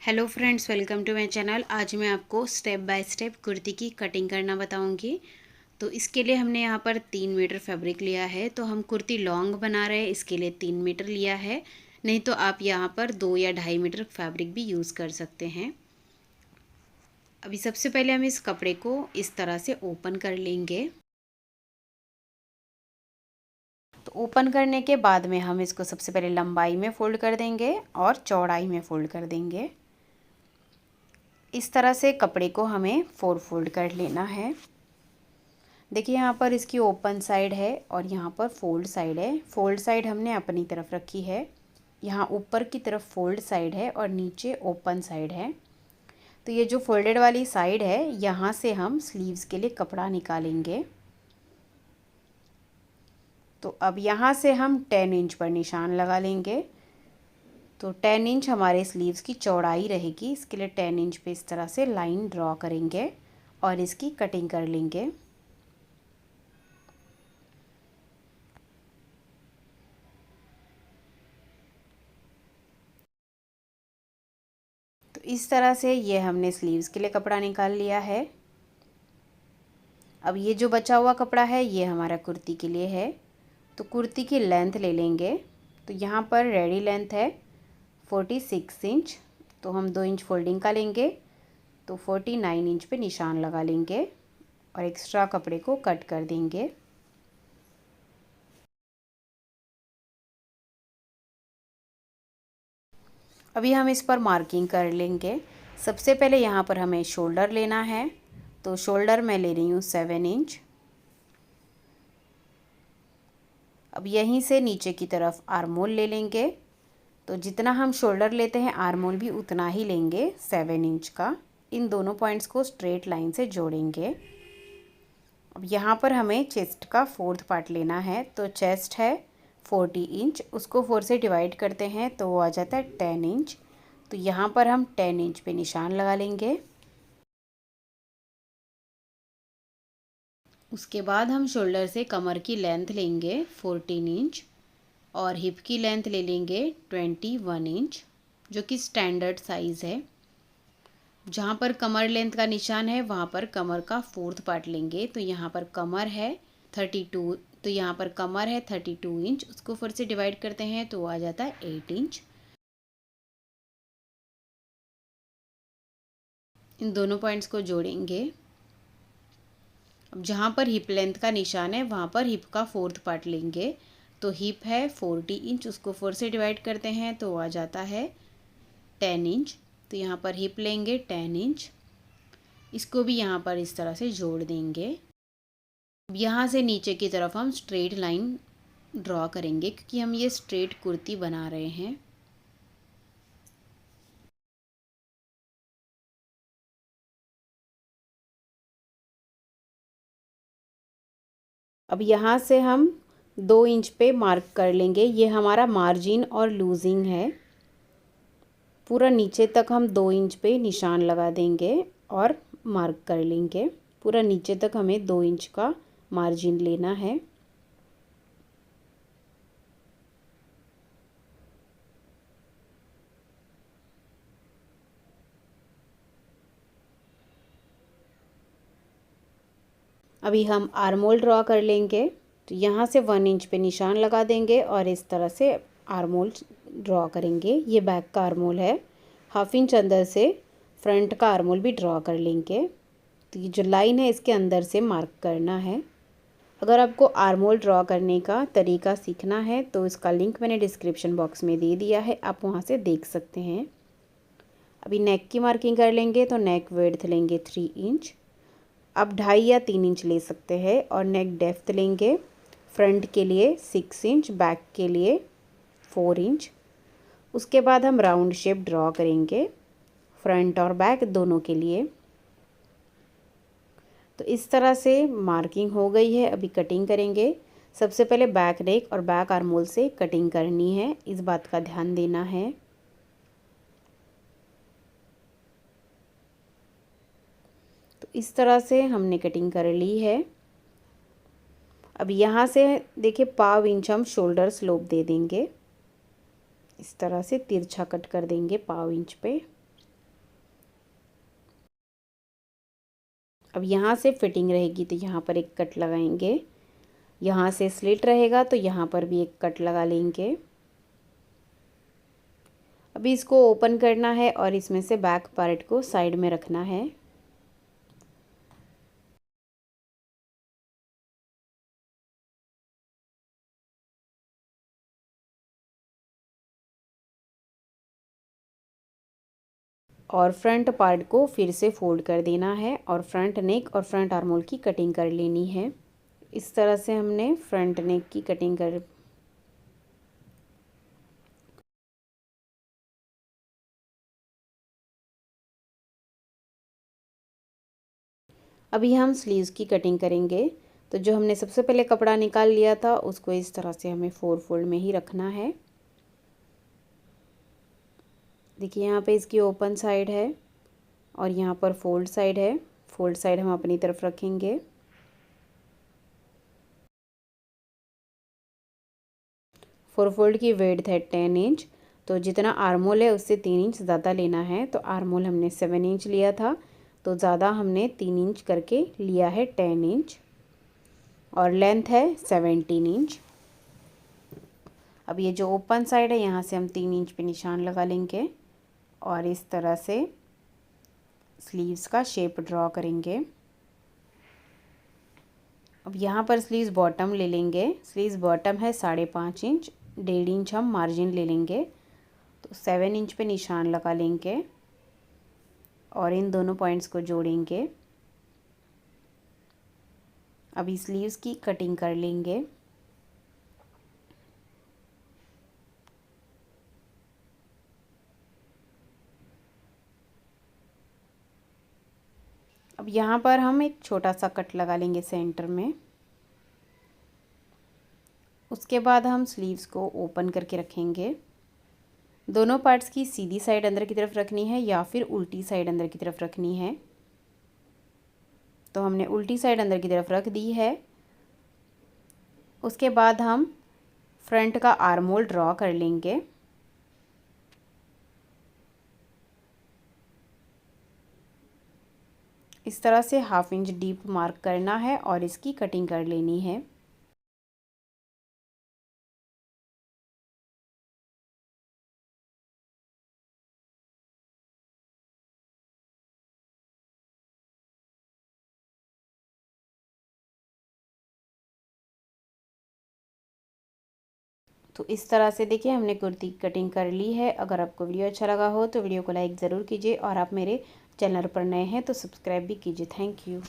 Hello friends, welcome to my channel. आज मैं आपको स्टेप बाय स्टेप कुर्ती की कटिंग करना बताऊंगी। तो इसके लिए हमने यहाँ पर 3 मीटर फैब्रिक लिया है। तो हम कुर्ती लॉन्ग बना रहे हैं, इसके लिए 3 मीटर लिया है। नहीं तो आप यहाँ पर 2 या 2.5 मीटर फैब्रिक भी यूज़ कर सकते हैं। अभी सबसे पहले हम इस कपड़े को इस तरह से ओपन कर लेंगे। तो ओपन करने के बाद में हम इसको सबसे पहले लंबाई में फ़ोल्ड कर देंगे और चौड़ाई में फ़ोल्ड कर देंगे। इस तरह से कपड़े को हमें 4 फोल्ड कर लेना है। देखिए यहाँ पर इसकी ओपन साइड है और यहाँ पर फोल्ड साइड है। फोल्ड साइड हमने अपनी तरफ रखी है। यहाँ ऊपर की तरफ फोल्ड साइड है और नीचे ओपन साइड है। तो ये जो फोल्डेड वाली साइड है, यहाँ से हम स्लीव्स के लिए कपड़ा निकालेंगे। तो अब यहाँ से हम 10 इंच पर निशान लगा लेंगे। तो 10 इंच हमारे स्लीव्स की चौड़ाई रहेगी। इसके लिए 10 इंच पे इस तरह से लाइन ड्रॉ करेंगे और इसकी कटिंग कर लेंगे। तो इस तरह से ये हमने स्लीव्स के लिए कपड़ा निकाल लिया है। अब ये जो बचा हुआ कपड़ा है ये हमारा कुर्ती के लिए है। तो कुर्ती की लेंथ ले लेंगे। तो यहाँ पर रेडी लेंथ है 46 इंच। तो हम 2 इंच फोल्डिंग का लेंगे। तो 49 इंच पे निशान लगा लेंगे और एक्स्ट्रा कपड़े को कट कर देंगे। अभी हम इस पर मार्किंग कर लेंगे। सबसे पहले यहाँ पर हमें शोल्डर लेना है। तो शोल्डर मैं ले रही हूँ 7 इंच। अब यहीं से नीचे की तरफ आर्मोल ले लेंगे। तो जितना हम शोल्डर लेते हैं आर्मोल भी उतना ही लेंगे, 7 इंच का। इन दोनों पॉइंट्स को स्ट्रेट लाइन से जोड़ेंगे। अब यहाँ पर हमें चेस्ट का 4th पार्ट लेना है। तो चेस्ट है 40 इंच, उसको 4 से डिवाइड करते हैं तो वो आ जाता है 10 इंच। तो यहाँ पर हम 10 इंच पे निशान लगा लेंगे। उसके बाद हम शोल्डर से कमर की लेंथ लेंगे 14 इंच और हिप की लेंथ ले लेंगे 21 इंच, जो कि स्टैंडर्ड साइज़ है। जहाँ पर कमर लेंथ का निशान है वहाँ पर कमर का 4th पार्ट लेंगे। तो यहाँ पर कमर है 32, तो यहाँ पर कमर है 32 इंच, उसको 4 से डिवाइड करते हैं तो आ जाता है 8 इंच। इन दोनों पॉइंट्स को जोड़ेंगे। अब जहाँ पर हिप लेंथ का निशान है वहाँ पर हिप का 4th पार्ट लेंगे। तो हिप है 40 इंच, उसको 4 से डिवाइड करते हैं तो आ जाता है 10 इंच। तो यहाँ पर हिप लेंगे 10 इंच, इसको भी यहाँ पर इस तरह से जोड़ देंगे। अब यहाँ से नीचे की तरफ हम स्ट्रेट लाइन ड्रॉ करेंगे क्योंकि हम ये स्ट्रेट कुर्ती बना रहे हैं। अब यहाँ से हम 2 इंच पे मार्क कर लेंगे। ये हमारा मार्जिन और लूजिंग है। पूरा नीचे तक हम 2 इंच पे निशान लगा देंगे और मार्क कर लेंगे। पूरा नीचे तक हमें 2 इंच का मार्जिन लेना है। अभी हम आर्मोल ड्रॉ कर लेंगे। तो यहाँ से 1 इंच पे निशान लगा देंगे और इस तरह से आर्मोल ड्रॉ करेंगे। ये बैक का आर्मोल है। 1/2 इंच अंदर से फ्रंट का आर्मोल भी ड्रॉ कर लेंगे। तो ये जो लाइन है इसके अंदर से मार्क करना है। अगर आपको आर्मोल ड्रॉ करने का तरीका सीखना है तो इसका लिंक मैंने डिस्क्रिप्शन बॉक्स में दे दिया है, आप वहाँ से देख सकते हैं। अभी नेक की मार्किंग कर लेंगे। तो नेक विड्थ लेंगे 3 इंच। आप 2.5 या 3 इंच ले सकते हैं। और नेक डेप्थ लेंगे फ्रंट के लिए 6 इंच, बैक के लिए 4 इंच। उसके बाद हम राउंड शेप ड्रॉ करेंगे फ्रंट और बैक दोनों के लिए। तो इस तरह से मार्किंग हो गई है। अभी कटिंग करेंगे। सबसे पहले बैक नेक और बैक आर्मोल से कटिंग करनी है, इस बात का ध्यान देना है। तो इस तरह से हमने कटिंग कर ली है। अब यहाँ से देखिए 1/2 इंच हम शोल्डर स्लोप दे देंगे। इस तरह से तिरछा कट कर देंगे 1/2 इंच पे। अब यहाँ से फिटिंग रहेगी तो यहाँ पर एक कट लगाएंगे, यहाँ से स्लिट रहेगा तो यहाँ पर भी एक कट लगा लेंगे। अभी इसको ओपन करना है और इसमें से बैक पार्ट को साइड में रखना है। और फ्रंट पार्ट को फिर से फोल्ड कर देना है और फ्रंट नेक और फ्रंट आर्मोल की कटिंग कर लेनी है। इस तरह से हमने फ्रंट नेक की कटिंग कर अभी हम स्लीव्स की कटिंग करेंगे। तो जो हमने सबसे पहले कपड़ा निकाल लिया था उसको इस तरह से हमें 4 फोल्ड में ही रखना है। देखिए यहाँ पे इसकी ओपन साइड है और यहाँ पर फोल्ड साइड है। फोल्ड साइड हम अपनी तरफ रखेंगे। फोर फोल्ड की विड्थ है 10 इंच। तो जितना आर्मोल है उससे 3 इंच ज़्यादा लेना है। तो आर्मोल हमने 7 इंच लिया था तो ज़्यादा हमने 3 इंच करके लिया है 10 इंच और लेंथ है 17 इंच। अब ये जो ओपन साइड है यहाँ से हम 3 इंच पे निशान लगा लेंगे और इस तरह से स्लीव्स का शेप ड्रॉ करेंगे। अब यहाँ पर स्लीव्स बॉटम ले लेंगे। स्लीव्स बॉटम है 5.5 इंच, 1.5 इंच हम मार्जिन ले लेंगे। तो 7 इंच पे निशान लगा लेंगे और इन दोनों पॉइंट्स को जोड़ेंगे। अभी स्लीव्स की कटिंग कर लेंगे। अब यहाँ पर हम एक छोटा सा कट लगा लेंगे सेंटर में। उसके बाद हम स्लीव्स को ओपन करके रखेंगे। दोनों पार्ट्स की सीधी साइड अंदर की तरफ रखनी है या फिर उल्टी साइड अंदर की तरफ रखनी है। तो हमने उल्टी साइड अंदर की तरफ रख दी है। उसके बाद हम फ्रंट का आर्मोल ड्रॉ कर लेंगे। इस तरह से 1/2 इंच डीप मार्क करना है और इसकी कटिंग कर लेनी है। तो इस तरह से देखिए हमने कुर्ती की कटिंग कर ली है। अगर आपको वीडियो अच्छा लगा हो तो वीडियो को लाइक ज़रूर कीजिए और आप मेरे चैनल पर नए हैं तो सब्सक्राइब भी कीजिए। Thank you.